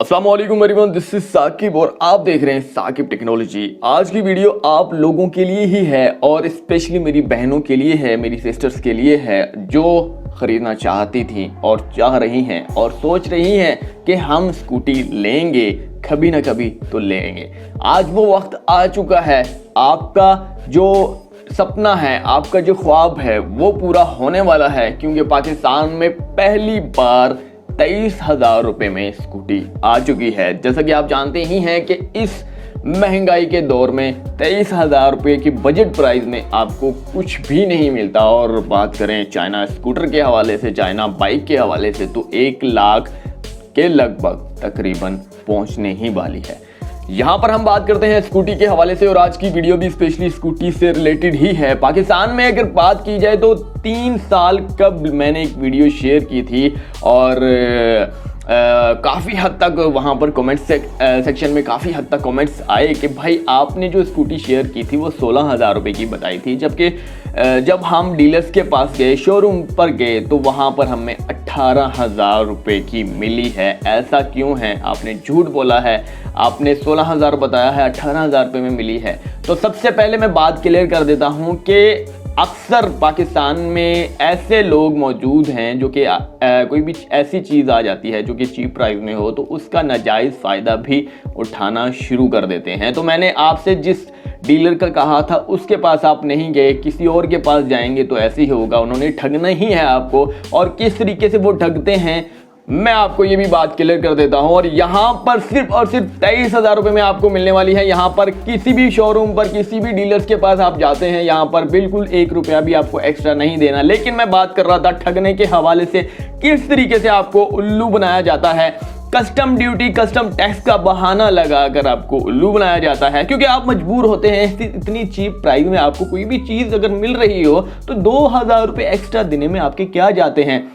अस्सलाम वालेकुम everyone, this is Saqib और आप देख रहे हैं साकिब टेक्नोलॉजी। आज की वीडियो आप लोगों के लिए ही है और स्पेशली मेरी बहनों के लिए है, मेरी सिस्टर्स के लिए है जो ख़रीदना चाहती थी और चाह रही हैं और सोच रही हैं कि हम स्कूटी लेंगे, कभी ना कभी तो लेंगे। आज वो वक्त आ चुका है, आपका जो सपना है, आपका जो ख्वाब है वो पूरा होने वाला है, क्योंकि पाकिस्तान में पहली बार 23,000 रुपये में स्कूटी आ चुकी है। जैसा कि आप जानते ही हैं कि इस महंगाई के दौर में 23,000 रुपये की बजट प्राइस में आपको कुछ भी नहीं मिलता। और बात करें चाइना स्कूटर के हवाले से, चाइना बाइक के हवाले से, तो 1 लाख के लगभग तकरीबन पहुंचने ही वाली है। यहाँ पर हम बात करते हैं स्कूटी के हवाले से और आज की वीडियो भी स्पेशली स्कूटी से रिलेटेड ही है। पाकिस्तान में अगर बात की जाए तो 3 साल कब मैंने एक वीडियो शेयर की थी और काफ़ी हद तक वहाँ पर कमेंट सेक्शन में काफ़ी हद तक कमेंट्स आए कि भाई आपने जो स्कूटी शेयर की थी वो 16,000 रुपये की बताई थी, जबकि जब हम डीलर्स के पास गए, शोरूम पर गए, तो वहाँ पर हमें 18,000 रुपये की मिली है। ऐसा क्यों है? आपने झूठ बोला है, आपने 16,000 बताया है, 18,000 रुपये में मिली है। तो सबसे पहले मैं बात क्लियर कर देता हूँ कि अक्सर पाकिस्तान में ऐसे लोग मौजूद हैं जो कि कोई भी ऐसी चीज़ आ जाती है जो कि चीप प्राइस में हो तो उसका नाजायज़ फ़ायदा भी उठाना शुरू कर देते हैं। तो मैंने आपसे जिस डीलर का कहा था उसके पास आप नहीं गए, किसी और के पास जाएंगे तो ऐसे ही होगा, उन्होंने ठगना ही है आपको। और किस तरीके से वो ठगते हैं मैं आपको ये भी बात क्लियर कर देता हूँ। और यहाँ पर सिर्फ और सिर्फ 23,000 रुपये में आपको मिलने वाली है। यहाँ पर किसी भी शोरूम पर, किसी भी डीलर्स के पास आप जाते हैं, यहाँ पर बिल्कुल 1 रुपया भी आपको एक्स्ट्रा नहीं देना। लेकिन मैं बात कर रहा था ठगने के हवाले से, किस तरीके से आपको उल्लू बनाया जाता है। कस्टम ड्यूटी, कस्टम टैक्स का बहाना लगाकर आपको उल्लू बनाया जाता है, क्योंकि आप मजबूर होते हैं इतनी चीप प्राइस में आपको कोई भी चीज़ अगर मिल रही हो तो 2,000 रुपये एक्स्ट्रा देने में आपके क्या जाते हैं।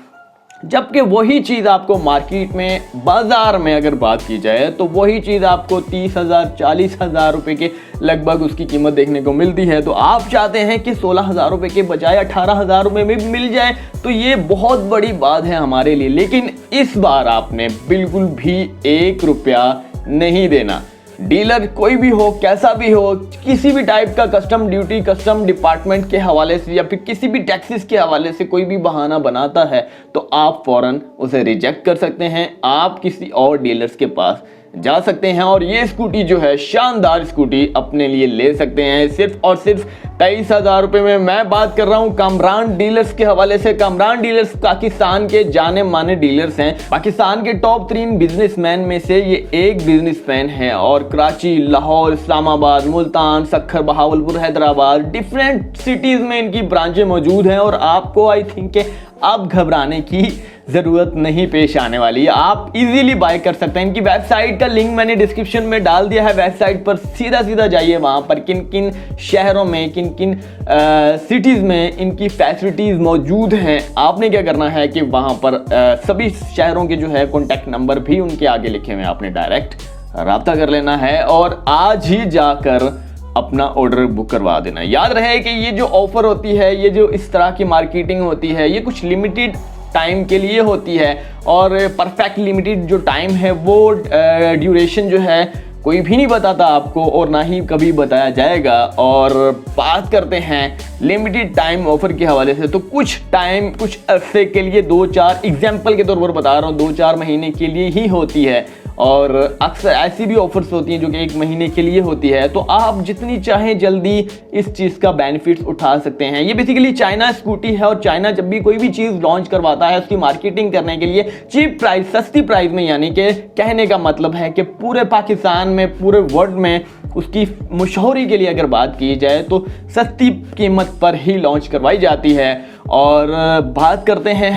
जबकि वही चीज़ आपको मार्केट में, बाज़ार में अगर बात की जाए तो वही चीज़ आपको 30,000 40,000 रुपये के लगभग उसकी कीमत देखने को मिलती है। तो आप चाहते हैं कि 16,000 रुपये के बजाय 18,000 रुपये में मिल जाए, तो ये बहुत बड़ी बात है हमारे लिए। लेकिन इस बार आपने बिल्कुल भी 1 रुपया नहीं देना। डीलर कोई भी हो, कैसा भी हो, किसी भी टाइप का कस्टम ड्यूटी, कस्टम डिपार्टमेंट के हवाले से या फिर किसी भी टैक्सेस के हवाले से कोई भी बहाना बनाता है तो आप फ़ौरन उसे रिजेक्ट कर सकते हैं। आप किसी और डीलर्स के पास जा सकते हैं और ये स्कूटी जो है, शानदार स्कूटी अपने लिए ले सकते हैं सिर्फ और सिर्फ 23,000 रुपये में। मैं बात कर रहा हूँ कामरान डीलर्स के हवाले से। कामरान डीलर्स पाकिस्तान के जाने माने डीलर्स हैं। पाकिस्तान के टॉप 3 बिजनेसमैन में से ये एक बिजनेसमैन है और कराची, लाहौर, इस्लामाबाद, मुल्तान, सक्खर, बहावलपुर, हैदराबाद, डिफरेंट सिटीज़ में इनकी ब्रांचें मौजूद हैं। और आपको आई थिंक अब घबराने की ज़रूरत नहीं पेश आने वाली है, आप इजीली बाय कर सकते हैं। इनकी वेबसाइट का लिंक मैंने डिस्क्रिप्शन में डाल दिया है। वेबसाइट पर सीधा जाइए, वहाँ पर किन किन शहरों में, किन किन सिटीज़ में इनकी फैसिलिटीज़ मौजूद हैं। आपने क्या करना है कि वहाँ पर सभी शहरों के जो है कॉन्टैक्ट नंबर भी उनके आगे लिखे हुए हैं, आपने डायरेक्ट रब्ता कर लेना है और आज ही जाकर अपना ऑर्डर बुक करवा देना। याद रहे कि ये जो ऑफ़र होती है, ये जो इस तरह की मार्केटिंग होती है, ये कुछ लिमिटेड टाइम के लिए होती है और परफेक्ट लिमिटेड जो टाइम है वो ड्यूरेशन जो है कोई भी नहीं बताता आपको और ना ही कभी बताया जाएगा। और बात करते हैं लिमिटेड टाइम ऑफर के हवाले से, तो कुछ टाइम, कुछ अरसे के लिए, 2-4 एग्जाम्पल के तौर पर बता रहा हूँ, 2-4 महीने के लिए ही होती है। और अक्सर ऐसी भी ऑफर्स होती हैं जो कि 1 महीने के लिए होती है। तो आप जितनी चाहें जल्दी इस चीज़ का बेनिफिट्स उठा सकते हैं। ये बेसिकली चाइना स्कूटी है और चाइना जब भी कोई भी चीज़ लॉन्च करवाता है उसकी मार्केटिंग करने के लिए चीप प्राइस, सस्ती प्राइस में, यानी कि कहने का मतलब है कि पूरे पाकिस्तान में, पूरे वर्ल्ड में उसकी मशहूरी के लिए अगर बात की जाए तो सस्ती कीमत पर ही लॉन्च करवाई जाती है। और बात करते हैं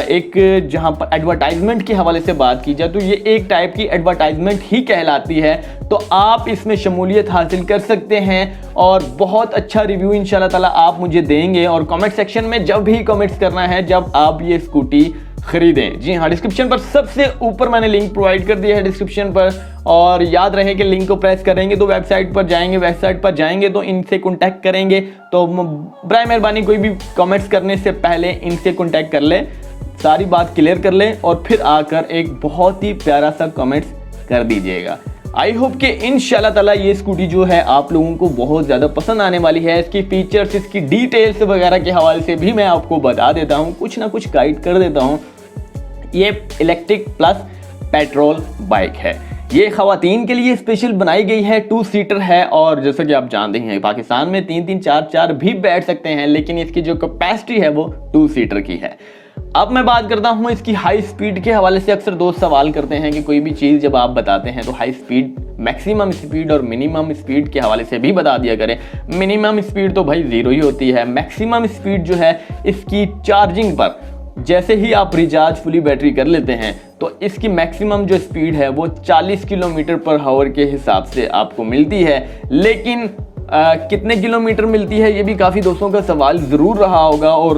एक जहां पर एडवर्टाइजमेंट के हवाले से बात की जाए तो ये एक टाइप की एडवर्टाइजमेंट ही कहलाती है। तो आप इसमें शमूलियत हासिल कर सकते हैं और बहुत अच्छा रिव्यू इंशाल्लाह ताला आप मुझे देंगे। और कमेंट सेक्शन में जब भी कमेंट्स करना है जब आप ये स्कूटी खरीदें, जी हाँ, डिस्क्रिप्शन पर सबसे ऊपर मैंने लिंक प्रोवाइड कर दिया है डिस्क्रिप्शन पर। और याद रहे कि लिंक को प्रेस करेंगे तो वेबसाइट पर जाएंगे तो इनसे कांटेक्ट करेंगे। तो बराए मेहरबानी कोई भी कमेंट्स करने से पहले इनसे कांटेक्ट कर ले। सारी बात क्लियर कर लें और फिर आकर एक बहुत ही प्यारा सा कमेंट्स कर दीजिएगा। आई होप कि इंशाल्लाह ताला ये स्कूटी जो है आप लोगों को बहुत ज़्यादा पसंद आने वाली है। इसकी फीचर्स, इसकी डिटेल्स वगैरह के हवाले से भी मैं आपको बता देता हूँ, कुछ ना कुछ गाइड कर देता हूँ। ये इलेक्ट्रिक प्लस पेट्रोल बाइक है। ये ख़वातीन के लिए स्पेशल बनाई गई है, 2 सीटर है और जैसा कि आप जानते हैं पाकिस्तान में 3-3 4-4 भी बैठ सकते हैं, लेकिन इसकी जो कैपेसिटी है वो 2 सीटर की है। अब मैं बात करता हूँ इसकी हाई स्पीड के हवाले से। अक्सर दोस्त सवाल करते हैं कि कोई भी चीज़ जब आप बताते हैं तो हाई स्पीड, मैक्सिमम स्पीड और मिनिमम स्पीड के हवाले से भी बता दिया करें। मिनिमम स्पीड तो भाई 0 ही होती है। मैक्सिमम स्पीड जो है इसकी चार्जिंग पर जैसे ही आप रिचार्ज फुली बैटरी कर लेते हैं तो इसकी मैक्सिमम जो स्पीड है वो 40 किलोमीटर पर आवर के हिसाब से आपको मिलती है। लेकिन कितने किलोमीटर मिलती है ये भी काफ़ी दोस्तों का सवाल ज़रूर रहा होगा और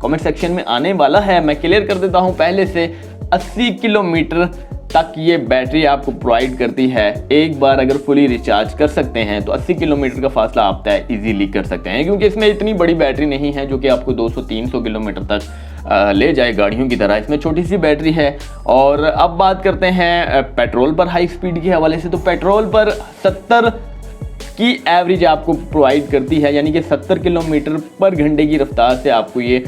कमेंट सेक्शन में आने वाला है। मैं क्लियर कर देता हूँ पहले से। 80 किलोमीटर तक ये बैटरी आपको प्रोवाइड करती है। एक बार अगर फुली रिचार्ज कर सकते हैं तो 80 किलोमीटर का फासला आप तय इजीली कर सकते हैं, क्योंकि इसमें इतनी बड़ी बैटरी नहीं है जो कि आपको 200-300 किलोमीटर तक ले जाए गाड़ियों की तरह। इसमें छोटी सी बैटरी है। और अब बात करते हैं पेट्रोल पर हाई स्पीड के हवाले से। तो पेट्रोल पर 70 की एवरेज आपको प्रोवाइड करती है, यानी कि 70 किलोमीटर पर घंटे की रफ्तार से आपको ये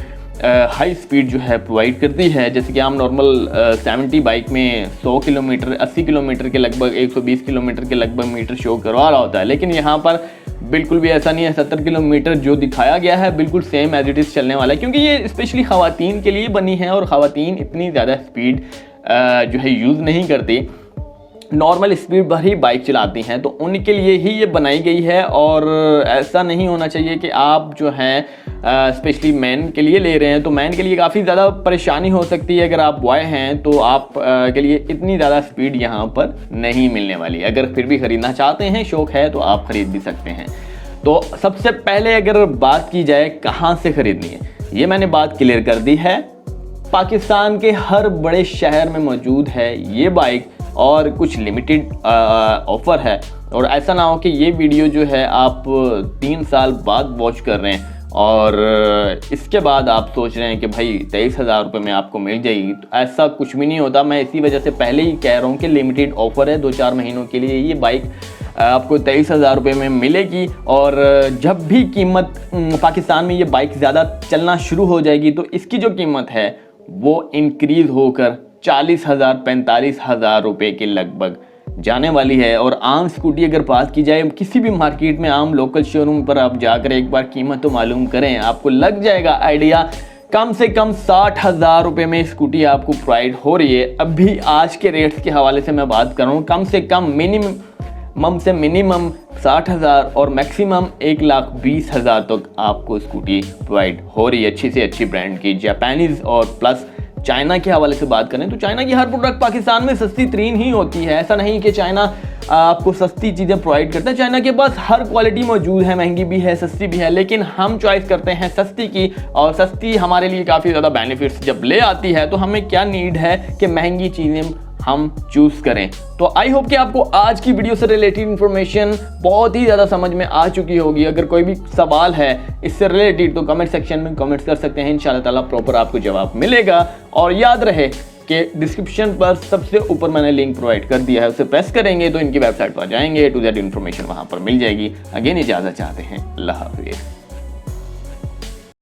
हाई स्पीड जो है प्रोवाइड करती है। जैसे कि हम नॉर्मल 70 बाइक में 100 किलोमीटर, 80 किलोमीटर के लगभग, 120 किलोमीटर के लगभग मीटर शो करवा रहा होता है, लेकिन यहाँ पर बिल्कुल भी ऐसा नहीं है। 70 किलोमीटर जो दिखाया गया है बिल्कुल सेम एज इट इज़ चलने वाला है, क्योंकि ये स्पेशली ख़वातीन के लिए बनी है और ख़वातीन इतनी ज़्यादा स्पीड जो है यूज़ नहीं करती, नॉर्मल स्पीड पर ही बाइक चलाती हैं, तो उनके लिए ही ये बनाई गई है। और ऐसा नहीं होना चाहिए कि आप जो हैं स्पेशली मैन के लिए ले रहे हैं तो मैन के लिए काफ़ी ज़्यादा परेशानी हो सकती है। अगर आप बॉय हैं तो आप के लिए इतनी ज़्यादा स्पीड यहाँ पर नहीं मिलने वाली। अगर फिर भी ख़रीदना चाहते हैं, शौक़ है, तो आप ख़रीद भी सकते हैं। तो सबसे पहले अगर बात की जाए कहाँ से ख़रीदनी है, ये मैंने बात क्लियर कर दी है। पाकिस्तान के हर बड़े शहर में मौजूद है ये बाइक और कुछ लिमिटेड ऑफ़र है। और ऐसा ना हो कि ये वीडियो जो है आप 3 साल बाद वॉच कर रहे हैं और इसके बाद आप सोच रहे हैं कि भाई 23,000 रुपये में आपको मिल जाएगी। तो ऐसा कुछ भी नहीं होता। मैं इसी वजह से पहले ही कह रहा हूँ कि लिमिटेड ऑफ़र है, 2-4 महीनों के लिए ये बाइक आपको 23,000 रुपये में मिलेगी। और जब भी कीमत पाकिस्तान में ये बाइक ज़्यादा चलना शुरू हो जाएगी तो इसकी जो कीमत है वो इंक्रीज़ होकर 40,000 45,000 रुपये के लगभग जाने वाली है। और आम स्कूटी अगर बात की जाए किसी भी मार्केट में, आम लोकल शोरूम पर आप जाकर एक बार कीमत तो मालूम करें, आपको लग जाएगा आइडिया। कम से कम 60,000 रुपये में स्कूटी आपको प्रोवाइड हो रही है। अभी आज के रेट्स के हवाले से मैं बात कर रहा हूँ, कम से कम मिनिमम 60,000 और मैक्सिमम 1,20,000 तक आपको स्कूटी प्रोवाइड हो रही है, अच्छी से अच्छी ब्रांड की, जापानीज़ और प्लस चाइना के हवाले से बात करें तो चाइना की हर प्रोडक्ट पाकिस्तान में सस्ती तरीन ही होती है। ऐसा नहीं कि चाइना आपको सस्ती चीज़ें प्रोवाइड करता है। चाइना के पास हर क्वालिटी मौजूद है, महंगी भी है, सस्ती भी है, लेकिन हम चॉइस करते हैं सस्ती की। और सस्ती हमारे लिए काफ़ी ज़्यादा बेनिफिट्स जब ले आती है तो हमें क्या नीड है कि महंगी चीज़ें हम चूज़ करें। तो आई होप कि आपको आज की वीडियो से रिलेटेड इन्फॉर्मेशन बहुत ही ज़्यादा समझ में आ चुकी होगी। अगर कोई भी सवाल है इससे रिलेटेड तो कमेंट सेक्शन में कमेंट्स कर सकते हैं, इंशाल्लाह ताला प्रॉपर आपको जवाब मिलेगा। और याद रहे कि डिस्क्रिप्शन पर सबसे ऊपर मैंने लिंक प्रोवाइड कर दिया है, उसे प्रेस करेंगे तो इनकी वेबसाइट पर जाएंगे, टू दैट इन्फॉर्मेशन वहाँ पर मिल जाएगी। अगेन इजाज़त चाहते हैं, अल्लाह हाफिज़।